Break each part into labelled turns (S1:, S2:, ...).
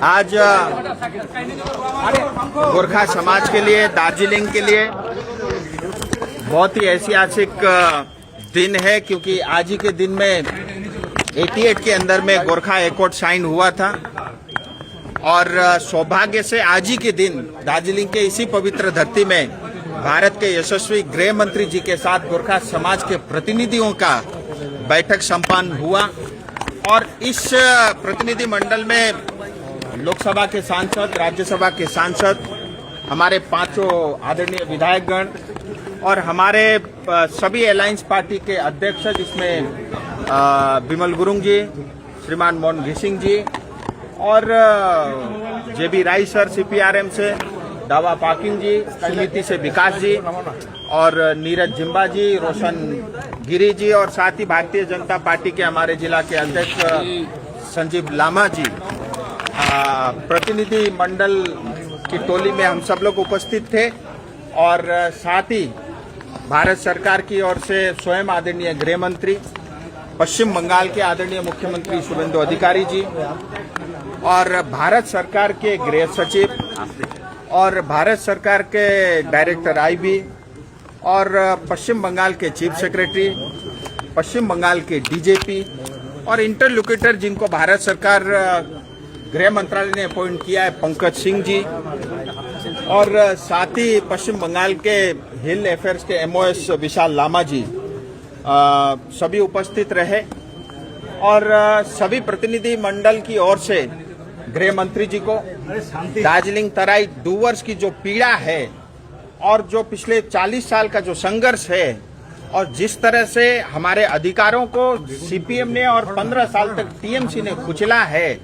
S1: आज गोरखा समाज के लिए, दार्जिलिंग के लिए बहुत ही ऐतिहासिक दिन है, क्योंकि आज ही के दिन में 88 के अंदर में गोरखा एकॉर्ड साइन हुआ था। और सौभाग्य से आज ही के दिन दार्जिलिंग के इसी पवित्र धरती में भारत के यशस्वी गृह मंत्री जी के साथ गोरखा समाज के प्रतिनिधियों का बैठक संपन्न हुआ। और इस प्रतिनिधि मंडल में लोकसभा के सांसद, राज्यसभा के सांसद, हमारे पांचों आदरणीय विधायकगण और हमारे सभी अलायंस पार्टी के अध्यक्ष, जिसमें बिमल गुरुंग जी, श्रीमान मोहन घिसिंग जी और जेबी राय सर सीपीआरएम से, दावा पाकिंग जी, समिति से विकास जी और नीरज जिम्बा जी, रोशन गिरी जी और साथ ही भारतीय जनता पार्टी के हमारे जिला के अध्यक्ष संजीव लामा जी, प्रतिनिधि मंडल की टोली में हम सब लोग उपस्थित थे। और साथ ही भारत सरकार की ओर से स्वयं आदरणीय गृह मंत्री, पश्चिम बंगाल के आदरणीय मुख्यमंत्री शुभेंदु अधिकारी जी और भारत सरकार के गृह सचिव और भारत सरकार के डायरेक्टर आईबी और पश्चिम बंगाल के चीफ सेक्रेटरी, पश्चिम बंगाल के डीजीपी और इंटरलोक्यूटर जिनको भारत सरकार गृह मंत्रालय ने अपॉइंट किया है, पंकज सिंह जी और साथ ही पश्चिम बंगाल के हिल अफेयर्स के एमओएस विशाल लामा जी सभी उपस्थित रहे। और सभी प्रतिनिधि मंडल की ओर से गृह मंत्री जी को दार्जिलिंग तराई डूवर्स की जो पीड़ा है और जो पिछले 40 साल का जो संघर्ष है और जिस तरह से हमारे अधिकारों को सीपीएम ने और 15 साल तक टीएमसी ने कुचला है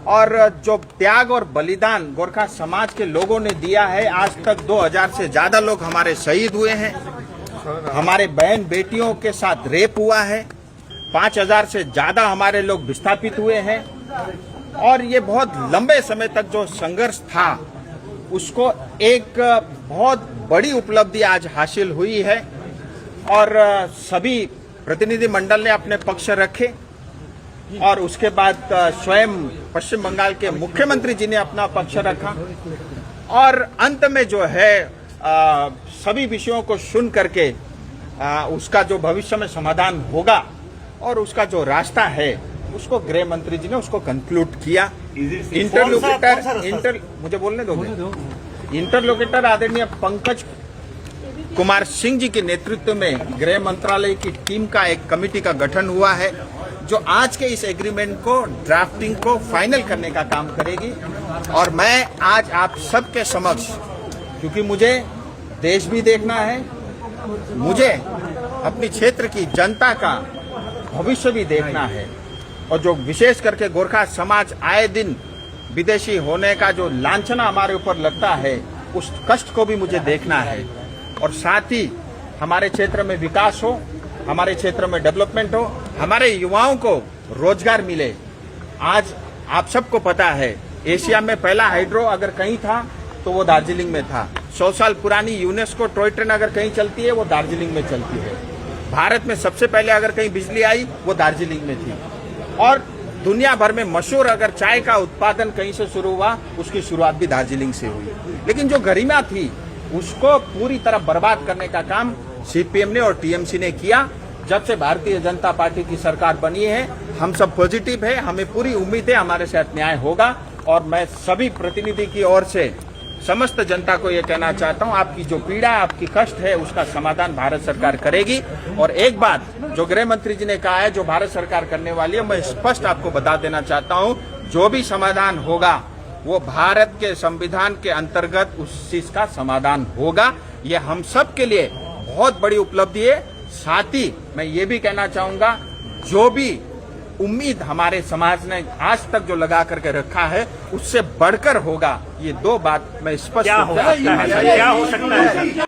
S1: और जो त्याग और बलिदान गोरखा समाज के लोगों ने दिया है, आज तक 2000 से ज्यादा लोग हमारे शहीद हुए हैं, हमारे बहन बेटियों के साथ रेप हुआ है, 5000 से ज्यादा हमारे लोग विस्थापित हुए हैं और ये बहुत लंबे समय तक जो संघर्ष था उसको एक बहुत बड़ी उपलब्धि आज हासिल हुई है। और सभी प्रतिनिधि मंडल ने अपने पक्ष रखे और उसके बाद स्वयं पश्चिम बंगाल के मुख्यमंत्री जी ने अपना पक्ष रखा और अंत में जो है सभी विषयों को सुन करके उसका जो भविष्य में समाधान होगा और उसका जो रास्ता है उसको गृह मंत्री जी ने उसको कंक्लूड किया। मुझे बोलने दोगे? इंटरलोकेटर आदरणीय पंकज कुमार सिंह जी के नेतृत्व में गृह मंत्रालय की टीम का एक कमेटी का गठन हुआ है जो आज के इस एग्रीमेंट को ड्राफ्टिंग को फाइनल करने का काम करेगी। और मैं आज आप सबके समक्ष, क्योंकि मुझे देश भी देखना है, मुझे अपनी क्षेत्र की जनता का भविष्य भी देखना है और जो विशेष करके गोरखा समाज आए दिन विदेशी होने का जो लांछना हमारे ऊपर लगता है उस कष्ट को भी मुझे देखना है और साथ ही हमारे क्षेत्र में विकास हो, हमारे क्षेत्र में डेवलपमेंट हो, हमारे युवाओं को रोजगार मिले। आज आप सबको पता है एशिया में पहला हाइड्रो अगर कहीं था तो वो दार्जिलिंग में था। 100 साल पुरानी यूनेस्को टॉय ट्रेन अगर कहीं चलती है वो दार्जिलिंग में चलती है। भारत में सबसे पहले अगर कहीं बिजली आई वो दार्जिलिंग में थी। और दुनिया भर में मशहूर अगर चाय का उत्पादन कहीं से शुरू हुआ उसकी शुरुआत भी दार्जिलिंग से हुई। लेकिन जो गरिमा थी उसको पूरी तरह बर्बाद करने का काम सीपीएम ने और टीएमसी ने किया। जब से भारतीय जनता पार्टी की सरकार बनी है हम सब पॉजिटिव है, हमें पूरी उम्मीद है हमारे साथ न्याय होगा। और मैं सभी प्रतिनिधि की ओर से समस्त जनता को ये कहना चाहता हूँ, आपकी जो पीड़ा, आपकी कष्ट है उसका समाधान भारत सरकार करेगी। और एक बात जो गृह मंत्री जी ने कहा है जो भारत सरकार करने वाली है, मैं स्पष्ट आपको बता देना चाहता हूँ, जो भी समाधान होगा वो भारत के संविधान के अंतर्गत उस चीज का समाधान होगा। ये हम सब के लिए बहुत बड़ी उपलब्धि है। साथ ही मैं ये भी कहना चाहूंगा, जो भी उम्मीद हमारे समाज ने आज तक जो लगा करके रखा है उससे बढ़कर होगा। ये दो बात मैं स्पष्ट
S2: क्या हो सकता है?